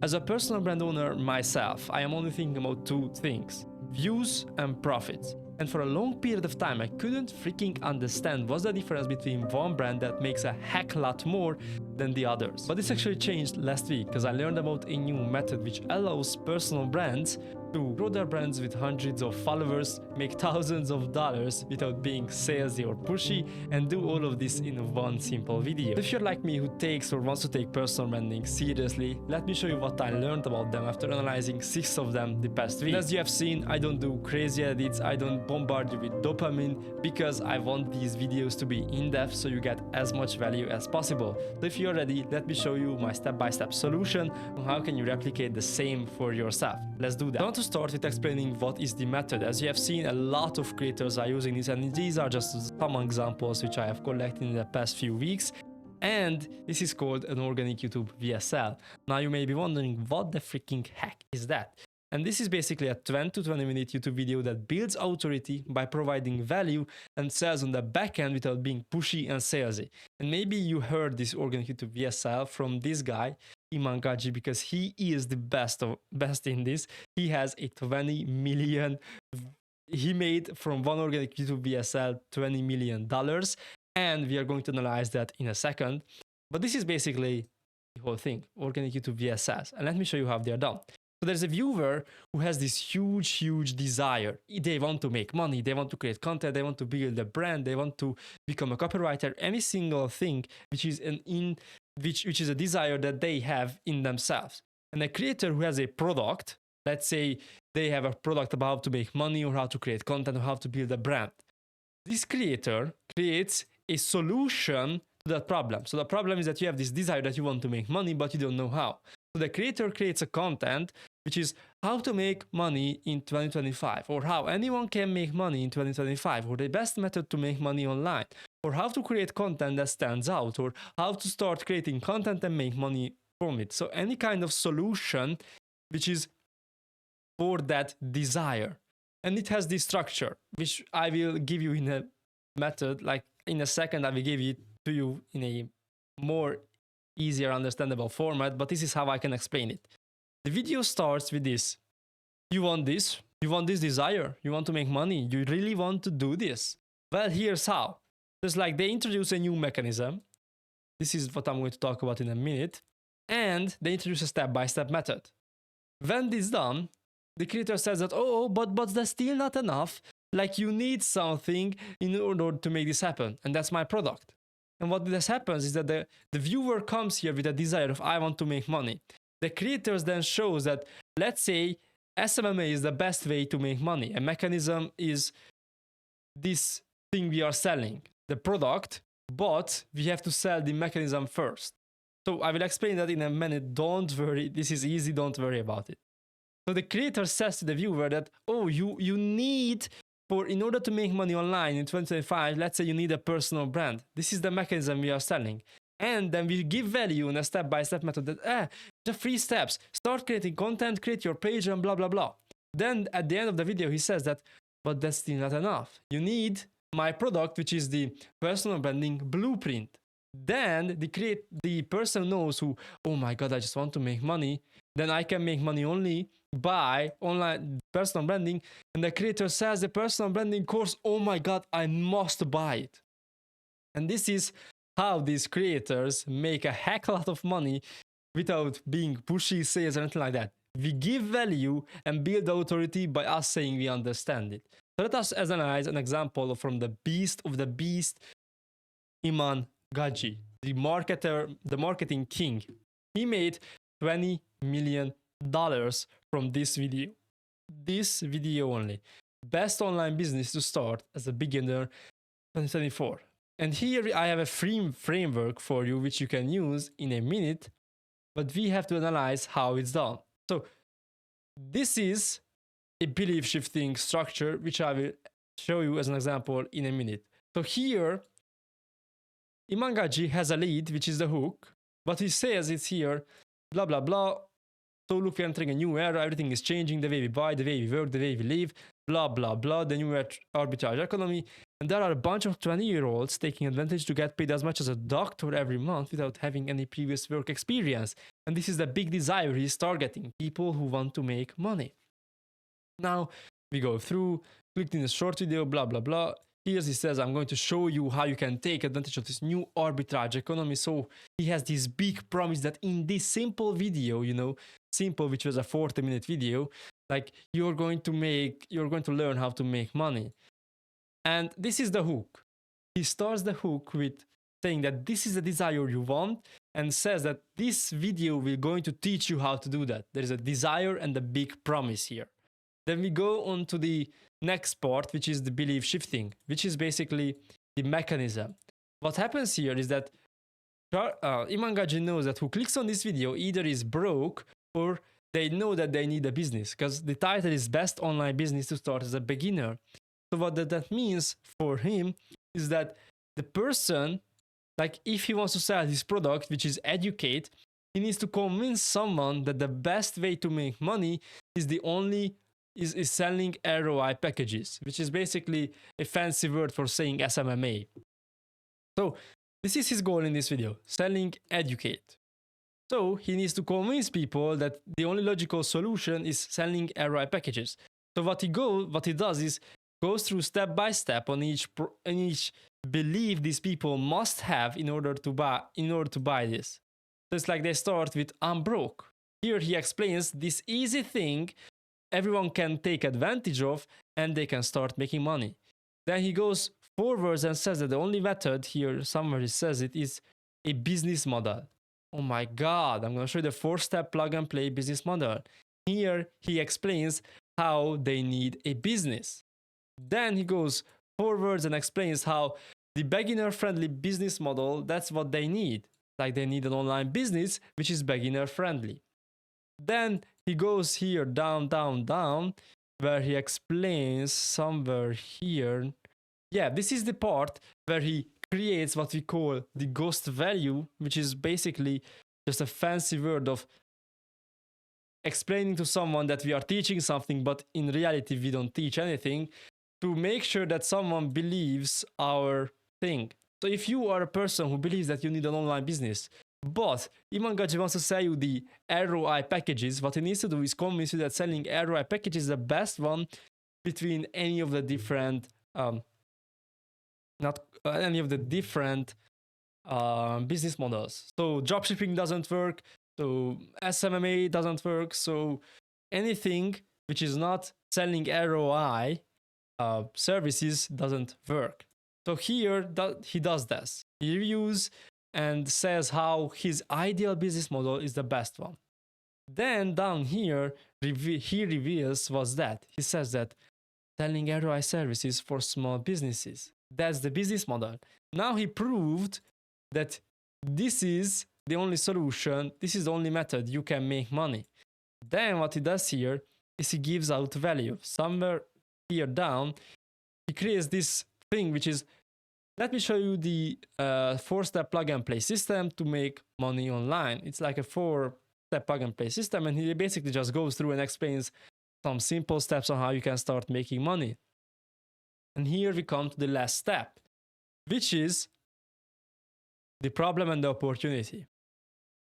As a personal brand owner myself, I am only thinking about two things: views and profits. And for a long period of time, I couldn't freaking understand what's the difference between one brand that makes a heck lot more than the others. But this actually changed last week because I learned about a new method which allows personal brands to grow their brands with hundreds of followers, make thousands of dollars without being salesy or pushy, and do all of this in one simple video. If you're like me who takes or wants to take personal branding seriously, let me show you what I learned about them after analyzing 6 of them the past week. And as you have seen, I don't do crazy edits, I don't bombard you with dopamine, because I want these videos to be in-depth so you get as much value as possible. So if you're ready, let me show you my step-by-step solution on how can you replicate the same for yourself. Let's do that. I want to start with explaining what is the method. As you have seen, a lot of creators are using this, and these are just some examples which I have collected in the past few weeks. And this is called an organic YouTube VSL. Now you may be wondering, what the freaking heck is that? And this is basically a 20 to 20 minute YouTube video that builds authority by providing value and sells on the back end without being pushy and salesy. And maybe you heard this organic YouTube VSL from this guy, Iman Gadzhi, because he is the best in this. He has a 20 million. He made from one organic YouTube VSL $20 million, and we are going to analyze that in a second. But this is basically the whole thing, organic YouTube VSLs. And let me show you how they are done. So there's a viewer who has this huge desire. They want to make money, they want to create content, they want to build a brand, they want to become a copywriter, any single thing which is which is a desire that they have in themselves. And a creator who has a product, let's say they have a product about how to make money or how to create content or how to build a brand. This creator creates a solution to that problem. So the problem is that you have this desire that you want to make money, but you don't know how. So the creator creates a content which is how to make money in 2025, or how anyone can make money in 2025, or the best method to make money online, or how to create content that stands out, or how to start creating content and make money from it. So any kind of solution which is for that desire. And it has this structure, which I will give you in a method, like in a second I will give it to you in a more easier understandable format, but this is how I can explain it. The video starts with this. You want this desire, you want to make money, you really want to do this. Well, here's how. Just like they introduce a new mechanism. This is what I'm going to talk about in a minute. And they introduce a step-by-step method. When this is done, the creator says that, but that's still not enough. Like, you need something in order to make this happen. And that's my product. And what this happens is that the viewer comes here with a desire of, I want to make money. The creators then shows that, let's say, SMMA is the best way to make money. A mechanism is this thing we are selling, the product, but we have to sell the mechanism first. So I will explain that in a minute. Don't worry, this is easy, don't worry about it. So the creator says to the viewer that, you need, in order to make money online in 2025, let's say you need a personal brand. This is the mechanism we are selling. And then we give value in a step-by-step method that, the 3 steps. Start creating content, create your page, and blah, blah, blah. Then at the end of the video, he says that, but that's still not enough. You need my product, which is the personal branding blueprint. Then the person knows who, oh my God, I just want to make money. Then I can make money only by online personal branding. And the creator says the personal branding course, oh my God, I must buy it. And this is how these creators make a heck lot of money without being pushy, sales, or anything like that. We give value and build authority by us saying we understand it. So let us analyze an example from the beast of the beast, Iman Gadzhi, the marketing king. He made $20 million from this video. This video only. Best online business to start as a beginner 2024. And here I have a free framework for you which you can use in a minute, but we have to analyze how it's done. So this is a belief shifting structure which I will show you as an example in a minute. So here Iman Gadzhi has a lead, which is the hook, but he says it's here, blah, blah, blah. So look, we're entering a new era, everything is changing, the way we buy, the way we work, the way we live, blah, blah, blah, the new arbitrage economy. And there are a bunch of 20-year-olds taking advantage to get paid as much as a doctor every month without having any previous work experience. And this is the big desire he's targeting, people who want to make money. Now, we go through, clicked in a short video, blah, blah, blah. Here he says, I'm going to show you how you can take advantage of this new arbitrage economy. So he has this big promise that in this simple video, simple, which was a 40-minute video, like you're going to learn how to make money. And this is the hook. He starts the hook with saying that this is the desire you want and says that this video will going to teach you how to do that. There is a desire and a big promise here. Then we go on to the next part, which is the belief shifting, which is basically the mechanism. What happens here is that Iman Gadzhi knows that who clicks on this video either is broke or they know that they need a business, because the title is Best Online Business to Start as a Beginner. So what that means for him is that the person, like if he wants to sell his product, which is educate, he needs to convince someone that the best way to make money is is selling ROI packages, which is basically a fancy word for saying SMMA. So this is his goal in this video, selling educate. So he needs to convince people that the only logical solution is selling ROI packages. So what he does is goes through step by step on each belief these people must have in order to buy this. So it's like they start with I'm broke. Here he explains this easy thing everyone can take advantage of and they can start making money. Then he goes forwards and says that the only method here, somewhere he says it, is a business model. Oh my God, I'm going to show you the 4-step plug and play business model. Here he explains how they need a business. Then he goes forwards and explains how the beginner-friendly business model, that's what they need. Like they need an online business, which is beginner-friendly. Then he goes here down, where he explains somewhere here. Yeah, this is the part where he creates what we call the ghost value, which is basically just a fancy word of explaining to someone that we are teaching something, but in reality we don't teach anything, to make sure that someone believes our thing. So if you are a person who believes that you need an online business, but Iman Gadzhi wants to sell you the ROI packages, what he needs to do is convince you that selling ROI packages is the best one between any of the different business models. So dropshipping doesn't work, so SMMA doesn't work, so anything which is not selling ROI services doesn't work. So here he does this. He reviews and says how his ideal business model is the best one. Then down here, he reveals what's that. He says that selling ROI services for small businesses. That's the business model. Now he proved that this is the only solution, this is the only method you can make money. Then what he does here is he gives out value. Somewhere here down, he creates this thing which is, let me show you the 4-step plug and play system to make money online. It's like a 4-step plug and play system, and he basically just goes through and explains some simple steps on how you can start making money. And here we come to the last step, which is the problem and the opportunity.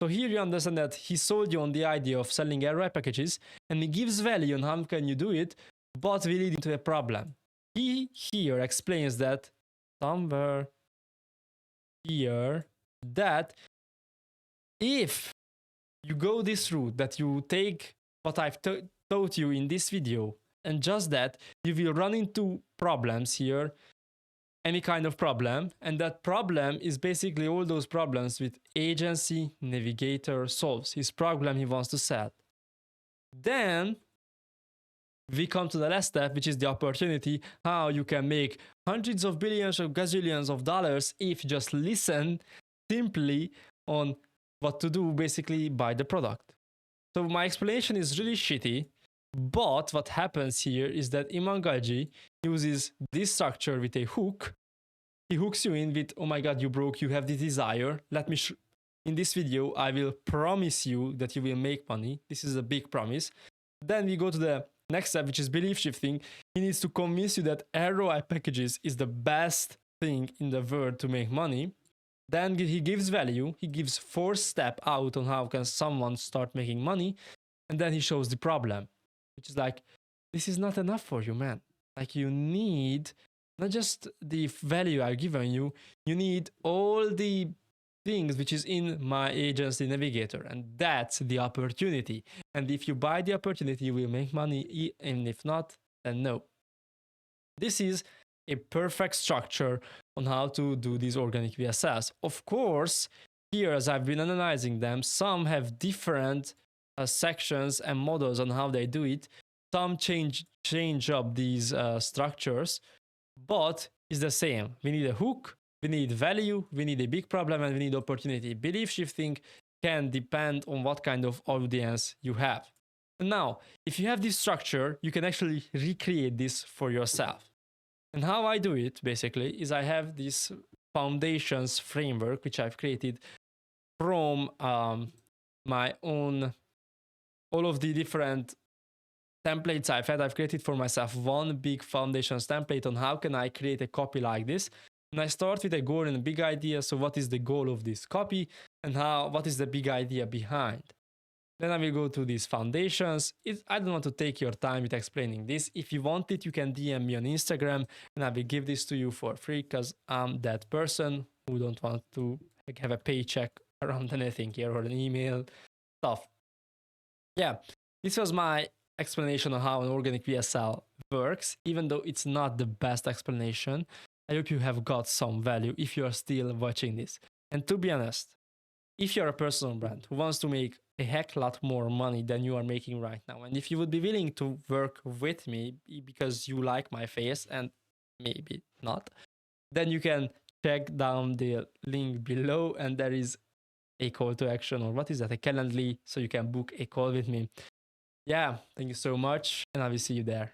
So here you understand that he sold you on the idea of selling ROI packages, and he gives value on how can you do it, but will lead into a problem. He here explains that somewhere here that if you go this route, that you take what I've taught you in this video, and just that, you will run into problems here, any kind of problem, and that problem is basically all those problems with Agency Navigator solves, his problem he wants to sell. Then we come to the last step, which is the opportunity, how you can make hundreds of billions or gazillions of dollars if you just listen simply on what to do, basically buy the product. So my explanation is really shitty, but what happens here is that Iman Gadzhi uses this structure with a hook. He hooks you in with, oh my God, you broke, you have the desire. Let me in this video, I will promise you that you will make money. This is a big promise. Then we go to the Next step, which is belief shifting, he needs to convince you that ROI packages is the best thing in the world to make money. Then he gives value. He gives 4-step out on how can someone start making money. And then he shows the problem, which is like, this is not enough for you, man. Like, you need not just the value I've given you, you need all the things which is in my agency navigator, and that's the opportunity. And if you buy the opportunity, you will make money, and if not, then no. This is a perfect structure on how to do these organic VSLs. Of course, here as I've been analyzing them, some have different sections and models on how they do it. Some change up these structures, but it's the same. We need a hook, we need value, we need a big problem, and we need opportunity. Belief shifting can depend on what kind of audience you have. And now, if you have this structure, you can actually recreate this for yourself. And how I do it, basically, is I have this foundations framework, which I've created from my own, all of the different templates I've had. I've created for myself one big foundations template on how can I create a copy like this. And I start with a goal and a big idea. So what is the goal of this copy, and what is the big idea behind? Then I will go to these foundations. I don't want to take your time with explaining this. If you want it, you can DM me on Instagram and I will give this to you for free, because I'm that person who don't want to have a paycheck around anything here, or an email stuff. Yeah, this was my explanation on how an organic VSL works, even though it's not the best explanation. I hope you have got some value if you are still watching this. And to be honest, if you're a personal brand who wants to make a heck lot more money than you are making right now, and if you would be willing to work with me because you like my face, and maybe not, then you can check down the link below, and there is a call to action, or what is that, a Calendly, so you can book a call with me. Yeah, thank you so much, and I will see you there.